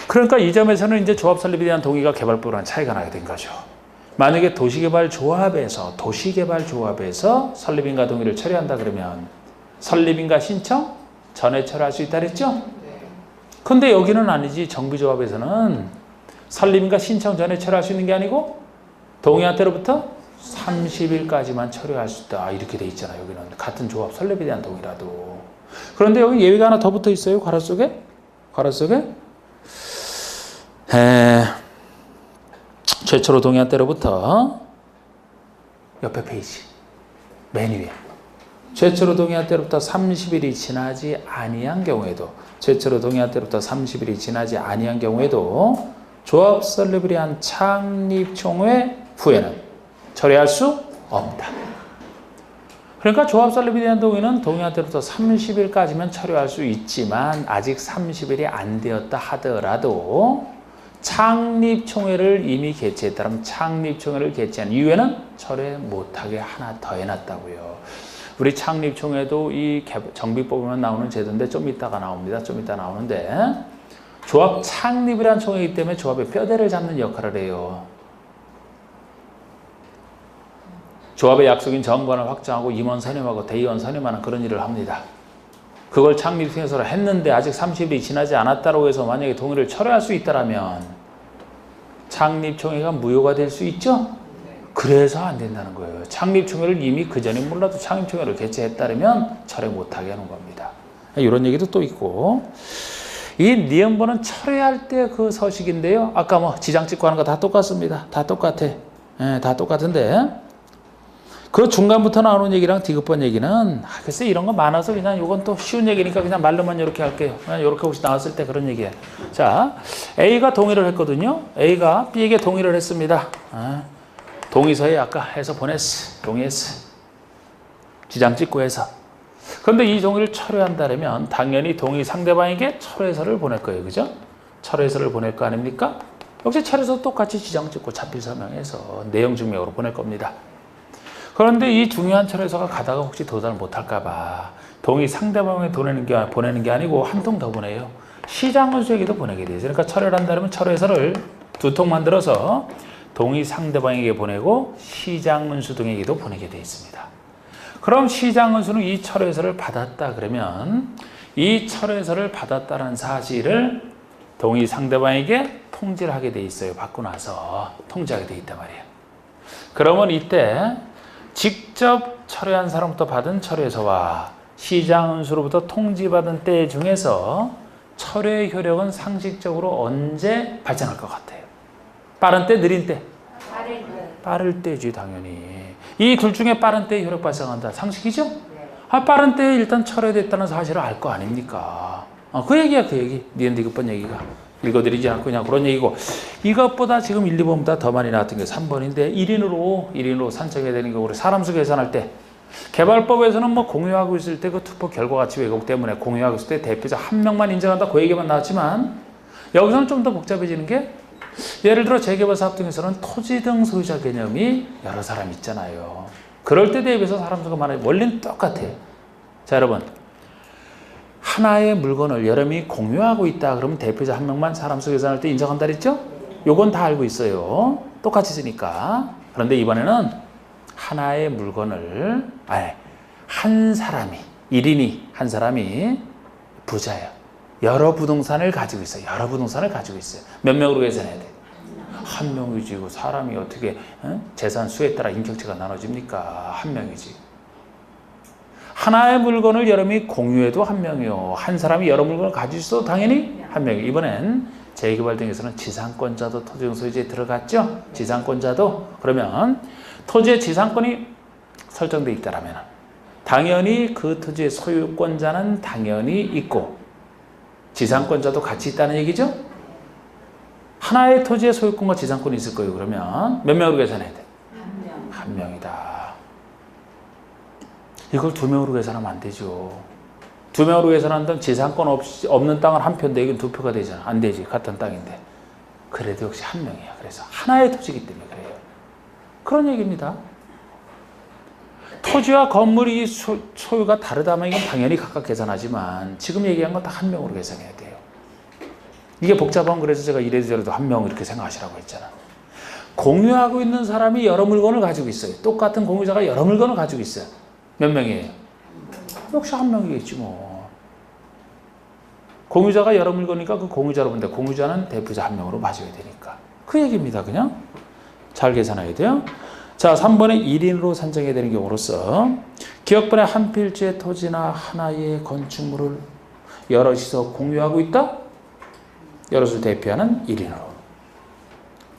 A: 그러니까 이 점에서는 이제 조합 설립에 대한 동의가 개발법이랑 차이가 나게 된 거죠. 만약에 도시개발조합에서 설립인가 동의를 처리한다 그러면 설립인가 신청 전에 철회할 수 있다 그랬죠? 근데 여기는 아니지. 정비조합에서는 설립인가 신청 전에 철회할 수 있는 게 아니고 동의한 때로부터 30일까지만 철회할 수 있다. 이렇게 돼 있잖아요. 여기는 같은 조합 설립에 대한 동의라도. 그런데 여기 예외가 하나 더 붙어 있어요. 괄호 속에. 최초로 동의한 때로부터 옆에 페이지 맨 위에 최초로 동의한 때로부터 30일이 지나지 아니한 경우에도 조합 설립을 위한 창립총회 후에는 철회할 수 없다. 그러니까 조합 설립에 대한 동의는 동의한 때로부터 30일까지면 철회할 수 있지만 아직 30일이 안 되었다 하더라도 창립총회를 이미 개최했다면 창립총회를 개최한 이후에는 철회 못하게 하나 더 해놨다고요. 우리 창립총회도 이 정비법에만 나오는 제도인데 좀 이따가 나옵니다. 좀 이따 나오는데 조합 창립이란 총회이기 때문에 조합의 뼈대를 잡는 역할을 해요. 조합의 약속인 정관을 확정하고 임원 선임하고 대의원 선임하는 그런 일을 합니다. 그걸 창립총회에서 했는데 아직 30일이 지나지 않았다고 해서 만약에 동의를 철회할 수 있다면 창립총회가 무효가 될 수 있죠? 그래서 안 된다는 거예요. 창립총회를 이미 그전에 몰라도 창립총회를 개최했다면 철회 못하게 하는 겁니다. 이런 얘기도 또 있고 이 니은번은 철회할 때 그 서식인데요. 아까 뭐 지장 찍고 하는 거 다 똑같습니다. 다 똑같아. 다 똑같은데 그 중간부터 나오는 얘기랑 디귿번 얘기는 글쎄 이런 거 많아서 그냥 이건 또 쉬운 얘기니까 그냥 말로만 이렇게 할게요. 그냥 이렇게 혹시 나왔을 때 그런 얘기예요. 자, A가 동의를 했거든요. A가 B에게 동의를 했습니다. 동의서에 아까 해서 보냈어. 동의했어. 지장 찍고 해서. 그런데 이 동의를 철회한다면 당연히 동의 상대방에게 철회서를 보낼 거예요. 그죠? 철회서를 보낼 거 아닙니까? 역시 철회서 똑같이 지장 찍고 자필 서명해서 내용 증명으로 보낼 겁니다. 그런데 이 중요한 철회서가 가다가 혹시 도달을 못할까 봐 동의 상대방에 보내는 게 아니고 한 통 더 보내요. 시장군수에게도 보내게 돼요. 그러니까 철회를 한다면 철회서를 두 통 만들어서 동의 상대방에게 보내고 시장군수 등에게도 보내게 되어 있습니다. 그럼 시장군수는 이 철회서를 받았다 그러면 이 철회서를 받았다는 사실을 동의 상대방에게 통지를 하게 돼 있어요. 받고 나서 통지하게 돼 있단 말이에요. 그러면 이때 직접 철회한 사람부터 받은 철회서와 시장군수로부터 통지받은 때 중에서 철회 효력은 상식적으로 언제 발생할 것 같아요? 빠른 때, 느린 때? 빠를 때지 당연히. 이 둘 중에 빠른 때 효력 발생한다. 상식이죠? 빠른 때에 일단 철회됐다는 사실을 알 거 아닙니까? 그 얘기야, 그 얘기. 니은디 급번 얘기가. 읽어드리지 않고 그냥 그런 얘기고. 이것보다 지금 1, 2번보다 더 많이 나왔던 게 3번인데 1인으로 산정해야 되는 거 우리 사람 수 계산할 때 개발법에서는 뭐 공유하고 있을 때 그 투표 결과 가치 왜곡 때문에 공유하고 있을 때 대표자 한 명만 인정한다 그 얘기만 나왔지만 여기서는 좀 더 복잡해지는 게 예를 들어 재개발 사업 등에서는 토지 등 소유자 개념이 여러 사람 있잖아요. 그럴 때 대비해서 사람 수가 많아요. 원리는 똑같아요. 자, 여러분. 하나의 물건을 여러 명이 공유하고 있다. 그러면 대표자 한 명만 사람 수 계산할 때 인정한다 그랬죠? 요건 다 알고 있어요. 똑같이 쓰니까. 그런데 이번에는 하나의 물건을 한 사람이 1인이 한 사람이 부자예요. 여러 부동산을 가지고 있어요. 여러 부동산을 가지고 있어요. 몇 명으로 계산해야 돼? 한 명이지. 사람이 어떻게 재산 수에 따라 인격체가 나눠집니까? 한 명이지. 하나의 물건을 여러 명이 공유해도 한 명이요. 한 사람이 여러 물건을 가지고 있어도 당연히 한 명이요. 이번엔 재개발 등에서는 지상권자도 토지용 소유지에 들어갔죠. 지상권자도. 그러면 토지의 지상권이 설정되어 있다라면 당연히 그 토지의 소유권자는 당연히 있고 지상권자도 같이 있다는 얘기죠. 하나의 토지의 소유권과 지상권이 있을 거예요. 그러면 몇 명으로 계산해야 돼? 한 명이다. 이걸 2명으로 계산하면 안 되죠. 2명으로 계산한다면 지상권 없는 땅은 한 표인데 이건 2표가 되잖아. 안 되지. 같은 땅인데. 그래도 역시 한 명이야. 그래서 하나의 토지이기 때문에 그래요. 그런 얘기입니다. 토지와 건물이 소유가 다르다면 이건 당연히 각각 계산하지만 지금 얘기한 건 다 한 명으로 계산해야 돼요. 이게 복잡한 그래서 제가 이래저래도 한 명 이렇게 생각하시라고 했잖아. 공유하고 있는 사람이 여러 물건을 가지고 있어요. 똑같은 공유자가 여러 물건을 가지고 있어요. 몇 명이에요? 역시 한 명이겠지 뭐. 공유자가 여러 물건이니까 그 공유자로 본다. 공유자는 대표자 한 명으로 봐줘야 되니까. 그 얘기입니다. 그냥 잘 계산해야 돼요. 자, 3번에 1인으로 산정해야 되는 경우로서 기업번에 한 필지의 토지나 하나의 건축물을 여럿이서 공유하고 있다? 여럿을 대표하는 1인으로.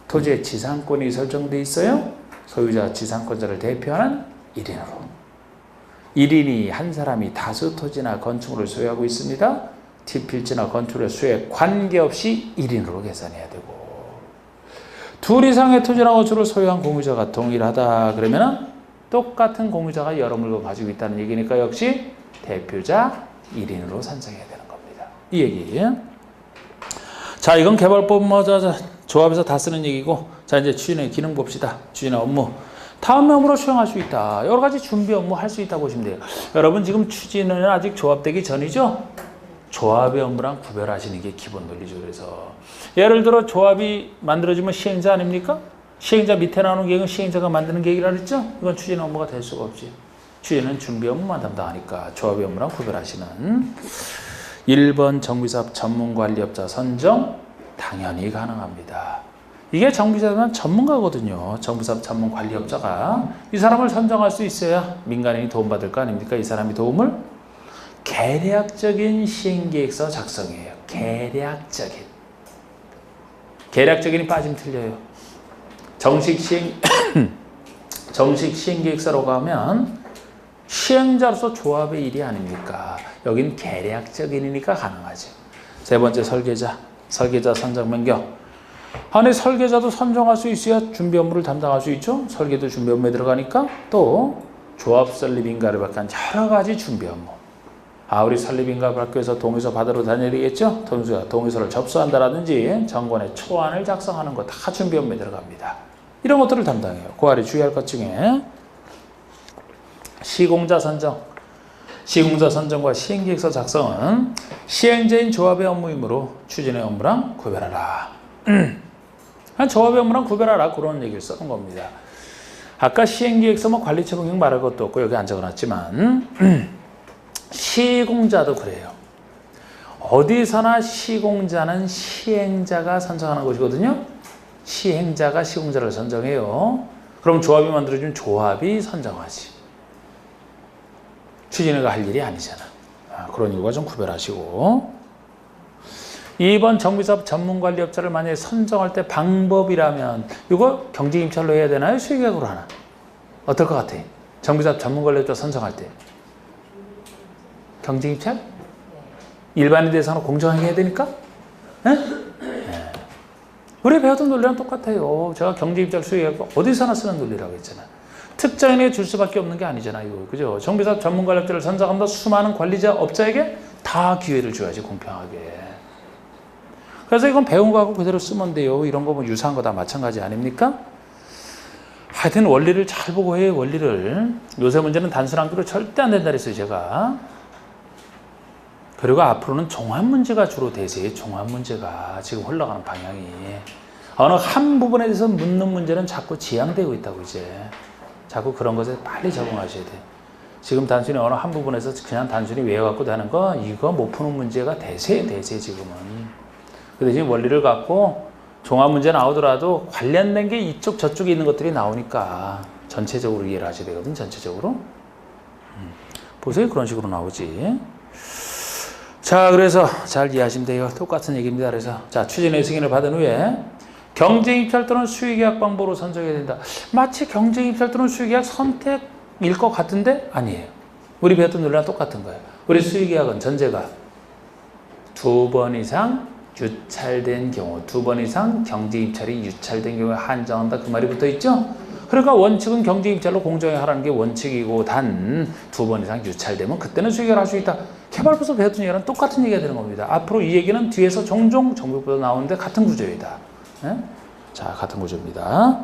A: 토지의 지상권이 설정되어 있어요. 소유자 지상권자를 대표하는 1인으로. 1인이 한 사람이 다수 토지나 건축물을 소유하고 있습니다. 필지나 건축물의 수에 관계없이 1인으로 계산해야 되고 둘 이상의 토지나 건축물을 소유한 공유자가 동일하다 그러면 똑같은 공유자가 여러 물건 가지고 있다는 얘기니까 역시 대표자 1인으로 산정해야 되는 겁니다. 이 얘기예요. 자, 이건 개발법 조합에서 다 쓰는 얘기고 자, 이제 추진의 기능 봅시다. 추진의 업무. 다음 업무로 수행할 수 있다. 여러 가지 준비 업무 할 수 있다고 보시면 돼요. 여러분 지금 추진은 아직 조합되기 전이죠? 조합의 업무랑 구별하시는 게 기본 논리죠. 그래서 예를 들어 조합이 만들어지면 시행자 아닙니까? 시행자 밑에 나오는 계획은 시행자가 만드는 계획이라 그랬죠? 이건 추진 업무가 될 수가 없지. 추진은 준비 업무만 담당하니까 조합의 업무랑 구별하시는 1번 정비사업 전문관리업자 선정 당연히 가능합니다. 이게 정비사업은 전문가거든요. 정비사업 전문관리업자가 이 사람을 선정할 수 있어야 민간인이 도움받을 거 아닙니까? 이 사람이 도움을 계략적인 시행계획서 작성이에요. 계략적인이 빠지면 틀려요. 정식 시행계획서라고 하면 시행자로서 조합의 일이 아닙니까? 여긴 계략적인이니까 가능하죠. 세 번째 설계자 선정 변경. 아니 설계자도 선정할 수 있어야 준비 업무를 담당할 수 있죠. 설계도 준비 업무에 들어가니까 또 조합 설립인가를 밖에 여러 가지 준비 업무. 우리 설립인가학교에서 동의서 받으러 다녀야겠죠. 동의서를 접수한다라든지 정권의 초안을 작성하는 거 다 준비 업무에 들어갑니다. 이런 것들을 담당해요. 그 아래 주의할 것 중에 시공자 선정과 시행계획서 작성은 시행자인 조합의 업무이므로 추진의 업무랑 구별하라. 조합의 업무랑 구별하라 그런 얘기를 써놓은 겁니다. 아까 시행계획서 관리처 병행 말할 것도 없고 여기 안 적어놨지만 시공자도 그래요. 어디서나 시공자는 시행자가 선정하는 것이거든요. 시행자가 시공자를 선정해요. 그럼 조합이 만들어주면 조합이 선정하지. 추진회가 할 일이 아니잖아. 그런 이유가 좀 구별하시고 2번 정비사업 전문관리업자를 만약에 선정할 때 방법이라면 이거 경쟁입찰로 해야 되나요? 수의계약으로 하나? 어떨 것 같아? 정비사업 전문관리업자 선정할 때 경쟁입찰? 일반인 대상으로 공정하게 해야 되니까? 네? 네. 우리 배웠던 논리랑 똑같아요. 제가 경제입찰 수익액 어디서나 쓰는 논리라고 했잖아요. 특정인에게 줄 수밖에 없는 게 아니잖아요. 그죠? 정비사업 전문관리업자를 선정한다. 수많은 관리자, 업자에게 다 기회를 줘야지, 공평하게. 그래서 이건 배운 거하고 그대로 쓰면 돼요. 이런 거 뭐 유사한 거 다 마찬가지 아닙니까? 하여튼 원리를 잘 보고 해요, 원리를. 요새 문제는 단순한 기로 절대 안 된다 그랬어요, 제가. 그리고 앞으로는 종합 문제가 주로 대세예요, 종합 문제가. 지금 흘러가는 방향이. 어느 한 부분에 대해서 묻는 문제는 자꾸 지양되고 있다고, 이제. 자꾸 그런 것에 빨리 적응하셔야 돼요. 지금 단순히 어느 한 부분에서 그냥 단순히 외워갖고 하는 거, 이거 못 푸는 문제가 대세예요, 대세 지금은. 그 대신 원리를 갖고 종합 문제 나오더라도 관련된 게 이쪽 저쪽에 있는 것들이 나오니까 전체적으로 이해를 하셔야 되거든, 전체적으로. 보세요, 그런 식으로 나오지. 자, 그래서 잘 이해하시면 돼요. 똑같은 얘기입니다. 그래서 자, 추진의 승인을 받은 후에 경쟁입찰 또는 수의계약 방법으로 선정해야 된다. 마치 경쟁입찰 또는 수의계약 선택일 것 같은데 아니에요. 우리 배웠던 논리랑 똑같은 거예요. 우리 수의계약은 전제가 2번 이상 유찰된 경우, 2번 이상 경쟁입찰이 유찰된 경우에 한정한다, 그 말이 붙어 있죠? 그러니까 원칙은 경쟁입찰로 공정하게 하라는 게 원칙이고, 단 2번 이상 유찰되면 그때는 수의계약을 할 수 있다. 개발부서 배웠던 얘기랑 똑같은 얘기가 되는 겁니다. 앞으로 이 얘기는 뒤에서 종종 정비부서 나오는데 같은 구조이다. 네? 자, 같은 구조입니다.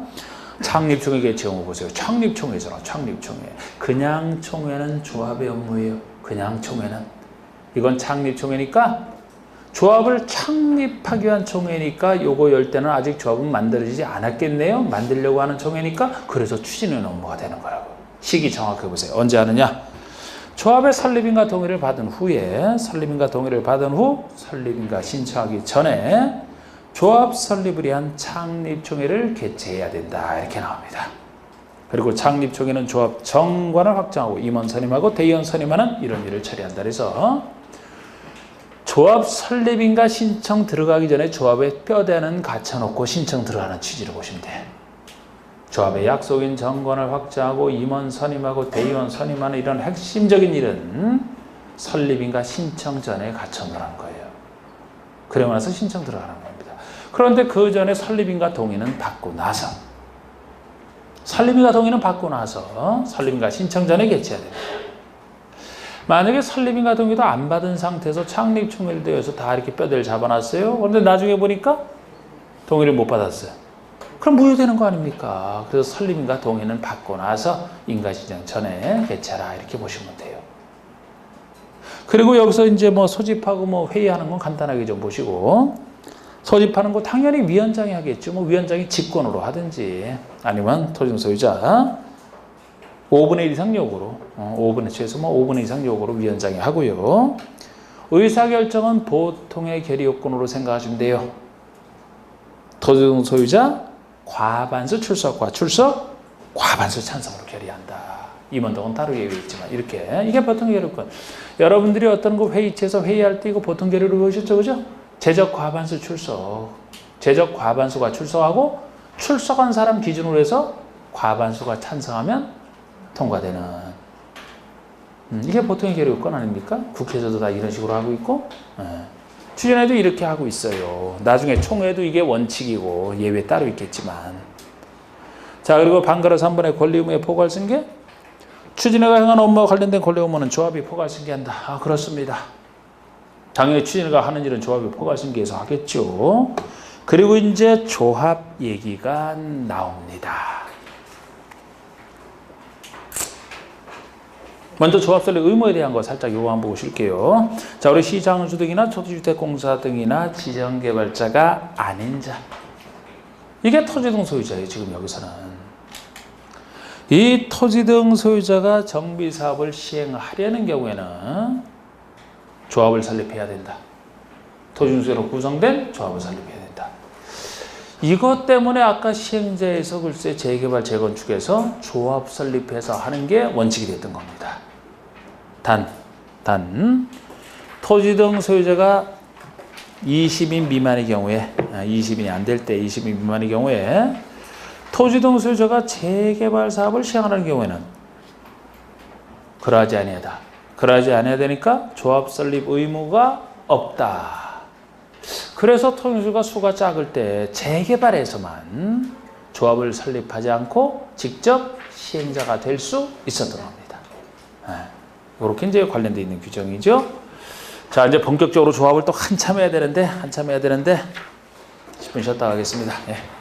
A: 창립총회 개최 경우 보세요. 창립총회잖아, 창립총회. 그냥 총회는 조합의 업무예요. 그냥 총회는. 이건 창립총회니까 조합을 창립하기 위한 총회니까 요거 열 때는 아직 조합은 만들어지지 않았겠네요. 만들려고 하는 총회니까 그래서 추진하는 업무가 되는 거라고. 시기 정확하게 보세요. 언제 하느냐? 조합의 설립인가 동의를 받은 후에, 설립인가 동의를 받은 후, 설립인가 신청하기 전에 조합 설립을 위한 창립총회를 개최해야 된다. 이렇게 나옵니다. 그리고 창립총회는 조합 정관을 확정하고 임원 선임하고 대의원 선임하는 이런 일을 처리한다. 그래서 조합 설립인가 신청 들어가기 전에 조합에 뼈대는 갖춰놓고 신청 들어가는 취지를 보시면 돼요. 조합의 약속인 정관을 확정하고 임원 선임하고 대의원 선임하는 이런 핵심적인 일은 설립인가 신청 전에 갖춰놓으라는 거예요. 그러고 나서 신청 들어가는 겁니다. 그런데 그 전에 설립인가 동의는 받고 나서, 설립인가 동의는 받고 나서 설립인가 신청 전에 개최해야 됩니다. 만약에 설립인가 동의도 안 받은 상태에서 창립총회를 대해서 다 이렇게 뼈대를 잡아놨어요. 그런데 나중에 보니까 동의를 못 받았어요. 그럼 무효되는 거 아닙니까? 그래서 설립인가 동의는 받고 나서 인가신청 전에 개최하라, 이렇게 보시면 돼요. 그리고 여기서 이제 뭐 소집하고 뭐 회의하는 건 간단하게 좀 보시고, 소집하는 거 당연히 위원장이 하겠죠. 뭐 위원장이 직권으로 하든지 아니면 토지등 소유자 5분의 1 이상 요구로, 5분의 최소 뭐 5분의 1 이상 요구로 위원장이 하고요. 의사결정은 보통의 결의 요건으로 생각하시면 돼요. 토지등 소유자 과반수 출석과 출석 과반수 찬성으로 결의한다. 임원동은 따로 예외있지만 이렇게, 이게 보통 결의권. 여러분들이 어떤 거 회의체에서 회의할 때 이거 보통 결의로 보셨죠, 그죠? 제적 과반수 출석, 제적 과반수가 출석하고 출석한 사람 기준으로 해서 과반수가 찬성하면 통과되는, 이게 보통의 결의권 아닙니까? 국회에서도 다 이런 식으로 하고 있고, 추진회도 이렇게 하고 있어요. 나중에 총회도 이게 원칙이고 예외 따로 있겠지만. 자, 그리고 반가로 3번의 권리 의무의 포괄 승계. 추진회가 행한 업무와 관련된 권리 의무는 조합이 포괄 승계한다. 아, 그렇습니다. 당연히 추진회가 하는 일은 조합이 포괄 승계해서 하겠죠. 그리고 이제 조합 얘기가 나옵니다. 먼저 조합 설립 의무에 대한 거 살짝 요거 한번 보실게요. 자, 우리 시장주 등이나 초지주택공사 등이나 지정개발자가 아닌 자, 이게 토지등 소유자예요. 지금 여기서는 이 토지등 소유자가 정비사업을 시행하려는 경우에는 조합을 설립해야 된다. 토지등 소유자로 구성된 조합을 설립해야 된다. 이것 때문에 아까 시행자에서 글쎄 재개발 재건축에서 조합 설립해서 하는 게 원칙이 됐던 겁니다. 단 토지등 소유자가 20인 미만의 경우에, 20인이 안 될 때 20인 미만의 경우에 토지등 소유자가 재개발 사업을 시행하는 경우에는 그러하지 아니하다. 그러하지 아니해야 되니까 조합 설립 의무가 없다. 그래서 통일수가 수가 작을 때 재개발에서만 조합을 설립하지 않고 직접 시행자가 될 수 있었던 겁니다. 이렇게 이제 관련되어 있는 규정이죠. 자, 이제 본격적으로 조합을 또 한참 해야 되는데 10분 쉬었다 가겠습니다. 예.